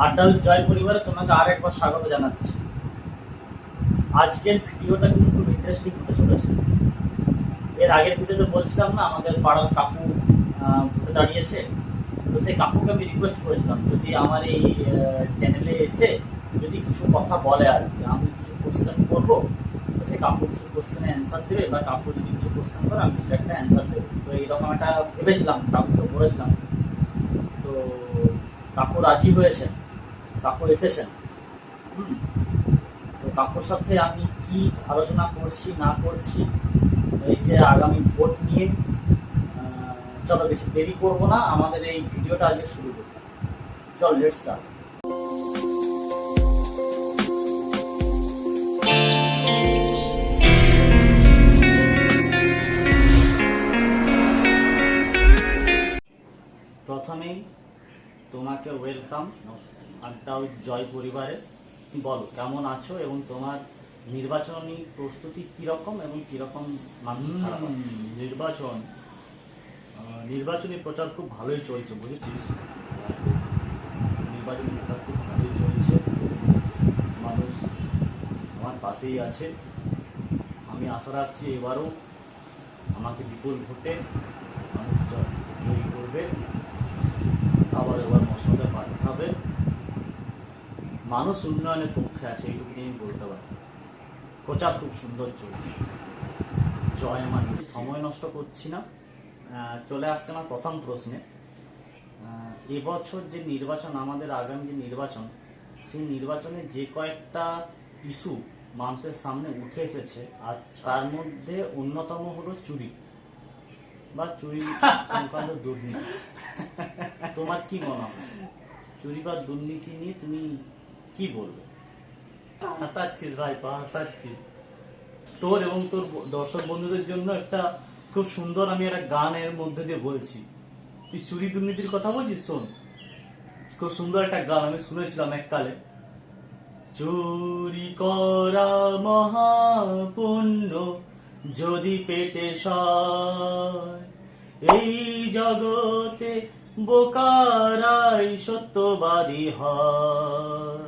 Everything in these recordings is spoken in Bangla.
আড্ডা উইথ জয় পরিবারে তোমাকে আরেকবার স্বাগত জানাচ্ছি। আজকের ভিডিওটা কিন্তু খুব ইন্টারেস্টিং হতে চলেছে। এর আগের ভিডিওতে বলছিলাম না আমাদের পাড়ার কাকু ভোটে দাঁড়িয়েছে, তো সেই কাকুকে আমি রিকোয়েস্ট করেছিলাম যদি আমার এই চ্যানেলে এসে যদি কিছু কথা বলে আর কি, আমি কিছু কোশ্চেন করবো, তো সেই কাকু কিছু কোশ্চেনের অ্যান্সার দেবে বা কাকু যদি কিছু কোশ্চেন করে আমি সেটা একটা অ্যান্সার দেবো। তো এইরকম একটা ভেবেছিলাম, কাকুকে বলেছিলাম। তো কাকু রাজি হয়েছেন, কাকু এসেছেন। তো কাকুর সাথে আমি কি আলোচনা করছি না করছি এই যে আগামী ভোট নিয়ে, চলো বেশি দেরি করবো না, আমাদের এই ভিডিওটা আজকে শুরু করবো। চল লেটস স্টার্ট। প্রথমেই তোমাকে ওয়েলকাম আড্ডা উইথ জয় পরিবারে। বলো কেমন আছো এবং তোমার নির্বাচনী প্রস্তুতি কিরকম এবং কিরকম মানুষ নির্বাচনী প্রচার খুব ভালোই চলছে, বুঝেছিস? নির্বাচনী প্রচার খুব ভালোই চলছে, মানুষ আমার পাশেই আছে। আমি আশা রাখছি এবারও আমাকে বিপুল ভোটে মানুষ জয়ী করবে, আবার এবার মসনদে পাঠাবে। মানুষ উন্নয়নের পক্ষে আছে, এইটুকুনি আমি বলতে পারি। প্রচার খুব সুন্দর চলছে। জয় আমার। সময় নষ্ট করছি না, চলে আসছে আমার প্রথম প্রশ্নে। এবছর যে নির্বাচন, আমাদের আগামী যে নির্বাচন, সেই নির্বাচনে যে কয়েকটা ইস্যু মানুষের সামনে উঠে এসেছে, আর তার মধ্যে অন্যতম হলো চুরি বা চুরি সংক্রান্ত দুর্নীতি। তোমার কি মনে হয় চুরি বা দুর্নীতি নিয়ে তুমি কি বলবে? হাসাচ্ছিস ভাই, হাসাচ্ছিস। তোর এবং তোর দর্শক বন্ধুদের জন্য একটা খুব সুন্দর আমি একটা গানের মধ্যে দিয়ে বলছি। তুই চুরি দুর্নীতির কথা বলছিস, শোন। খুব সুন্দর একটা গান আমি শুনেছিলাম এককালে। চুরি করা মহাপুণ্য যদি পেটে সয়, এই জগতে বোকারাই সত্যবাদী হয়।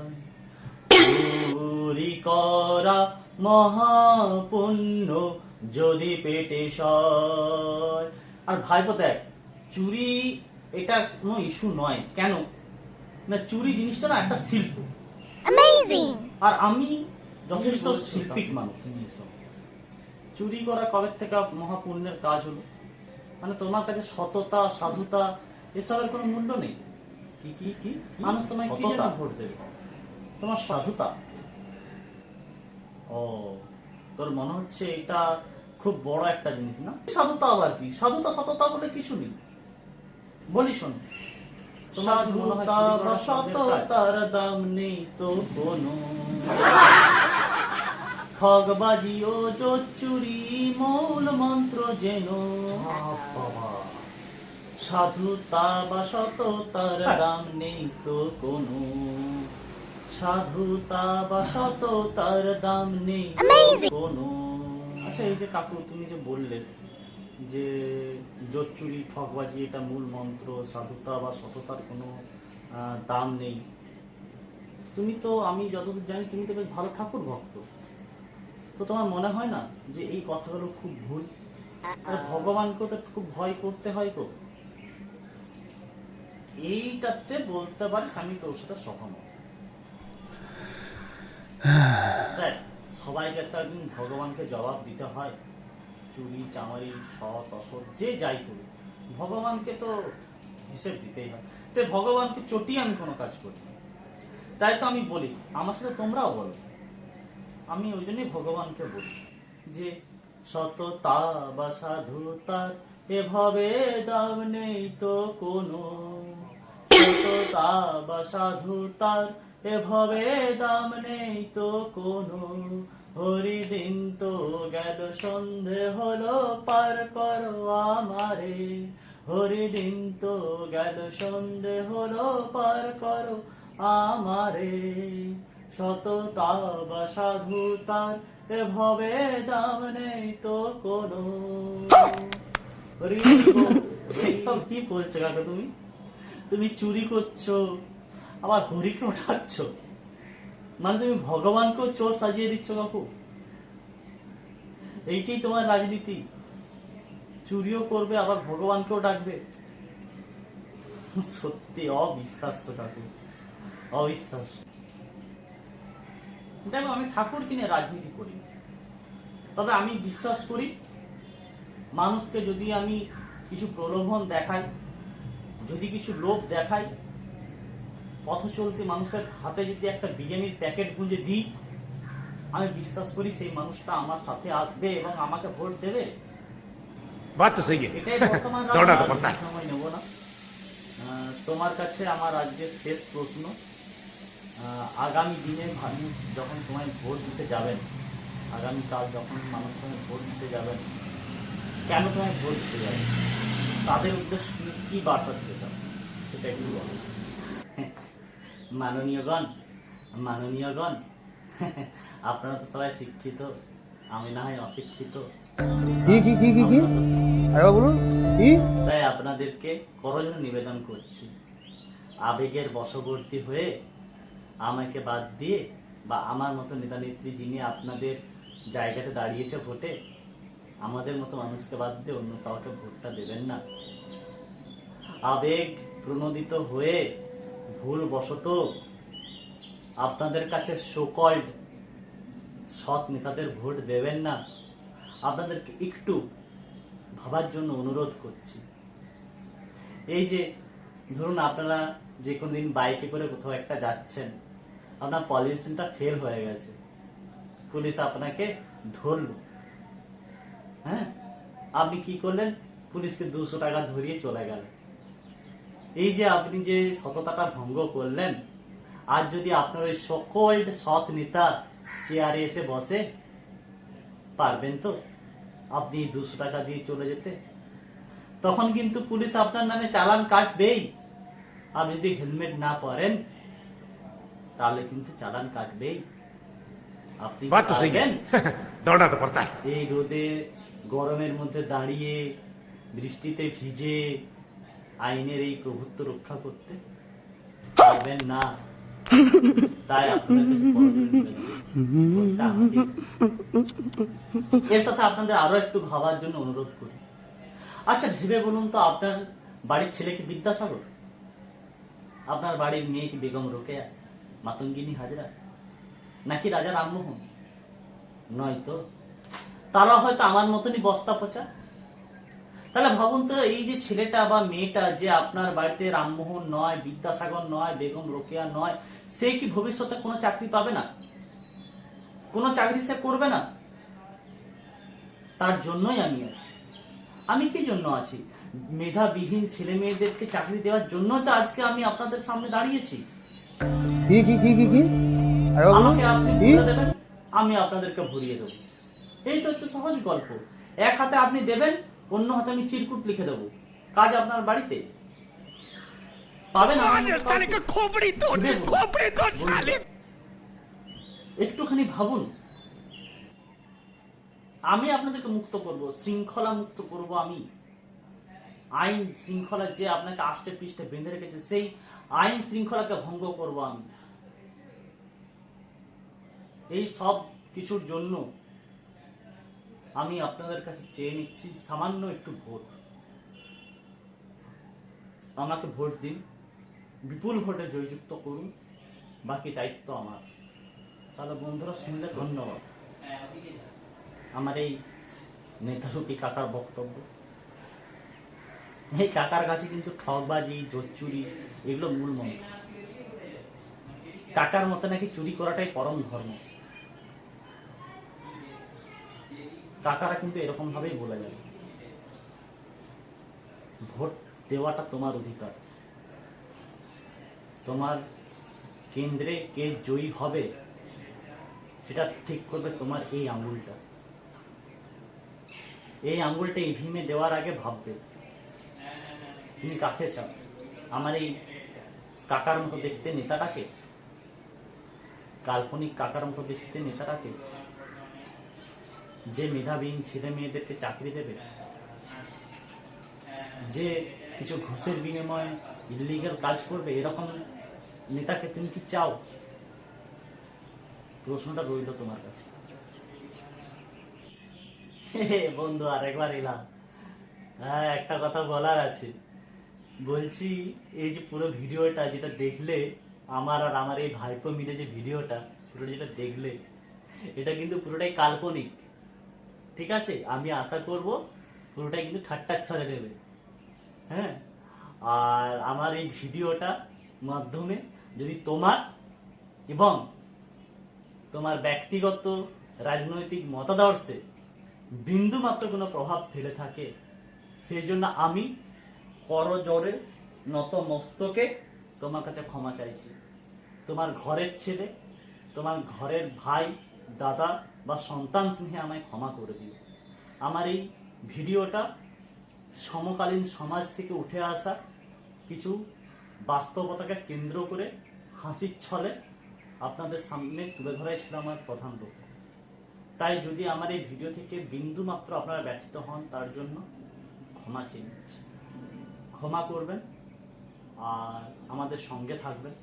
চুরি করা মহাপুণ্য যদি পেটে সয়। আর ভাইপো দেখ, চুরি এটা কোনো ইস্যু নয়। কেন না, চুরি জিনিসটা না একটা শিল্প। আর আমি যথেষ্ট শিল্পিক মানুষ। চুরি করা কবে থেকে মহাপুণ্যের কাজ হলো? মানে তোমার কাছে সততা, সাধুতা এসবের কোনো মূল্য নেই? কি কি কি মানুষ তোমায় কি জন্য ভোট দেবে? তোমার সাধুতা। ও, তোর মনে হচ্ছে এটা খুব বড় একটা জিনিস না? সাধুতা আবার কি? সাধুতা সততা বলে কিছু নেই। বলি শোন, সাধুতা বা সততার দাম নেই তো কোনো, ঠগবাজি ও চুরি মূল মন্ত্র যেন। সাধুতা বা সততার দাম নেই তো কোনো, সাধুতা বা সততার দাম নেই কোনো। আচ্ছা, এই যে কাকু তুমি যে বললে যে জোর চুরি ঠকবাজি এটা মূল মন্ত্র, সাধুতা বা সততার কোনো দাম নেই, তুমি তো, আমি যতদূর জানি তুমি তো বেশ ভালো ঠাকুর ভক্ত। তো তোমার মনে হয় না যে এই কথাগুলো খুব ভুল? ভগবানকেও তো খুব ভয় করতে হয় তো। এইটাতে বলতে পারিস আমি তোর সাথে সহমত। দেখ, সবাইকে তো একদিন ভগবানকে জবাব দিতে হয়। চুরি চামারি সৎ অসৎ যে যাই করি, ভগবানকে তো হিসেব দিতেই হয়। তো ভগবানকে চটিয়ে আমি কোনো কাজ করি, তাই তো আমি বলি, আমার সাথে তোমরাও বলো। আমি ওই জন্যই ভগবানকে বলি যে সততা বা সাধুতার এভাবে দাম নেই তো কোনো, সততা বা সাধুতার এভাবে দাম নেই তো কোনো। হরিদিন তো গেল সন্ধে হলো পার করো আমারে, হরিদিন তো গেল সন্ধে হলো পার করো আমারে। সততা বা সাধুতার এভাবে দাম নেই তো কোনো। সব কি বলছো কাকা তুমি? তুমি চুরি করছো, আবার হরিকে ওঠাচ্ছ, মানে তুমি ভগবানকেও চোর সাজিয়ে দিচ্ছ কাকু। এইটাই তোমার রাজনীতি, চুরিও করবে আবার ভগবানকেও ডাকবে। সত্যি অবিশ্বাস্য কাকু, অবিশ্বাস্য। দেখো, আমি ঠাকুর কিনে রাজনীতি করি, তবে আমি বিশ্বাস করি মানুষকে যদি আমি কিছু প্রলোভন দেখাই, যদি কিছু লোভ দেখাই, পথ চলতি মানুষের হাতে যদি একটা বিরিয়ানির প্যাকেট গুঁজে দিই, আমি বিশ্বাস করি সেই মানুষটা আমার সাথে আসবে এবং আমাকে ভোট দেবে। बात तो सही है এটাই বর্তমান दौड़ना तो पड़ता है সময় নেব না। তোমার কাছে আমার আজকে শেষ প্রশ্ন, আগামী দিনে মানুষ যখন তোমায় ভোট দিতে যাবেন, আগামীকাল যখন মানুষ তোমায় ভোট দিতে যাবেন, কেন তোমায় ভোট দিতে যাবেন, তাদের উদ্দেশ্যে তুমি কি বার্তা দিতে চাও সেটা একটু বলো। মাননীয়গণ, মাননীয়গণ, আপনারা তো সবাই শিক্ষিত, আমি না হয় অশিক্ষিত, তাই আপনাদেরকে করজোড়ে নিবেদন করছি, আবেগের বশবর্তী হয়ে আমাকে বাদ দিয়ে বা আমার মতো নেতা নেত্রী যিনি আপনাদের জায়গাতে দাঁড়িয়েছে ভোটে, আমাদের মতো মানুষকে বাদ দিয়ে অন্য কাউকে ভোটটা দেবেন না। আবেগ প্রণোদিত হয়ে ভুলবশত আপনাদের কাছে সোকল্ড সৎ নেতাদের ভোট দেবেন না। আপনাদেরকে একটু ভাবার জন্য অনুরোধ করছি। এই যে ধরুন আপনারা যে কোনো দিন বাইকে করে কোথাও একটা যাচ্ছেন, আপনার পলিউশনটা ফেল হয়ে গেছে, পুলিশ আপনাকে ধরলো, হ্যাঁ, আপনি কি করলেন? পুলিশকে 200 টাকা ধরিয়ে চলে গেল। এই যে আপনি যে সততাটা ভঙ্গ করলেন, আর যদি আপনার ওই সকল্ড সৎ নেতা চেয়ারে এসে বসে, পারবেন তো আপনি 200 টাকা দিয়ে চলে যেতে? তখন কিন্তু পুলিশ আপনার নামে চালান কাটবেই। আপনি যদি হেলমেট না পরেন তাহলে কিন্তু চালান কাটবেই। আপনি बात तो सही है दौड़ना तो पड़ता है এই রোদে গরমের মধ্যে দাঁড়িয়ে বৃষ্টিতে ভিজে আইনের এই প্রভুত্ব রক্ষা করতে পারবেন না। তাই আপনাদের এর সাথে আপনাদের আরো একটু ভাবার জন্য অনুরোধ করি। আচ্ছা ভেবে বলুন তো, আপনার বাড়ির ছেলে কি বিদ্যাসাগর? আপনার বাড়ির মেয়ে কি বেগম রোকেয়া, মাতঙ্গিনী হাজরা, নাকি রাজা রামমোহন? নয় তো, তারা হয়তো আমার মতনই বস্তা পচা। তাহলে ভাবুন তো, এই যে ছেলেটা বা মেয়েটা যে আপনার বাড়িতে রামমোহন নয়, বিদ্যাসাগর নয়, বেগম রোকেয়া নয়, সে কি ভবিষ্যতে কোনো চাকরি পাবে না? কোনো চাকরি সে করবে না? তার জন্যই আমি আছি। আমি কি জন্য আছি? মেধাবিহীন ছেলে মেয়েদেরকে চাকরি দেওয়ার জন্য তো আজকে আমি আপনাদের সামনে দাঁড়িয়েছি। আমাকে আপনি ভরিয়ে দেবেন, আমি আপনাদেরকে ভরিয়ে দেবো। এই তো হচ্ছে সহজ গল্প। এক হাতে আপনি দেবেন, অন্য হাতে আমি চিরকুট লিখে দেবো, কাজ আপনার বাড়িতে। পাবেন একটুখানি ভাবুন। আমি আপনাদেরকে মুক্ত করব, শৃঙ্খলা মুক্ত করব। আমি আইন শৃঙ্খলা যে আপনাকে আষ্টে পৃষ্ঠে বেঁধে রেখেছে, সেই আইন শৃঙ্খলাকে ভঙ্গ করব আমি। এই সব কিছুর জন্য আমি আপনাদের কাছে চেয়ে নিচ্ছি সামান্য একটু ভোট। আমাকে ভোট দিন, বিপুল ভোটে জয়যুক্ত করুন, বাকি দায়িত্ব আমার। তাহলে বন্ধুরা শুনলে ধন্যবাদ। আমার এই নেতারূপী কাকার বক্তব্য। এই কাকার কাছে কিন্তু ঠকবাজি, জোচ্চুরি এগুলো মূল মন্ত্র। কাকার মতে নাকি চুরি করাটাই পরম ধর্ম। কাকারা কিন্তু এরকম ভাবেই বলে যাবে। ভোট দেওয়াটা তোমার অধিকার। তোমার কেন্দ্রে কে জয়ী হবে সেটা ঠিক করবে তোমার এই আঙ্গুলটা। এই আঙ্গুলটা ইভিএমে দেওয়ার আগে ভাববে তুমি কাকে চাও। আমার এই কাকার মতো দেখতে নেতাটাকে, কাল্পনিক কাকার মতো দেখতে নেতাটাকে, যে মেধাবীন ছেলে মেয়েদেরকে চাকরি দেবে, যে কিছু ঘুষের বিনিময়ে ইলিগাল কাজ করবে, এরকম নেতাকে তুমি কি চাও? প্রশ্নটা রইল তোমার কাছে। বন্ধু আরেকবার এলাম। হ্যাঁ, একটা কথা বলার আছে। বলছি, এই যে পুরো ভিডিওটা যেটা দেখলে, আমার আর আমার এই ভাইপো মিলে যে ভিডিওটা পুরোটা যেটা দেখলে, এটা কিন্তু পুরোটাই কাল্পনিক। ঠিক আছে, আমি আশা করব পুরোটাই কিন্তু ঠাট্টার ছলে নেবে। হ্যাঁ, আর আমার এই ভিডিওটা মাধ্যমে যদি তোমার এবং তোমার ব্যক্তিগত রাজনৈতিক মতাদর্শে বিন্দু মাত্র কোনো প্রভাব ফেলে থাকে, সেই জন্য আমি করজোড়ে নত মস্তকে তোমার কাছে ক্ষমা চাইছি। তোমার ঘরের ছেলে, তোমার ঘরের ভাই, দাদা বা সন্তান স্নেহে আমায় ক্ষমা করে দিও। আমার এই ভিডিওটা সমকালীন সমাজ থেকে উঠে আসা কিছু বাস্তবতাকে কেন্দ্র করে হাসির ছলে আপনাদের সামনে তুলে ধরাই ছিল আমার প্রধান লক্ষ্য। তাই যদি আমার এই ভিডিও থেকে বিন্দু মাত্র আপনারা ব্যথিত হন, তার জন্য ক্ষমা চেয়ে নিচ্ছি। ক্ষমা করবেন আর আমাদের সঙ্গে থাকবেন।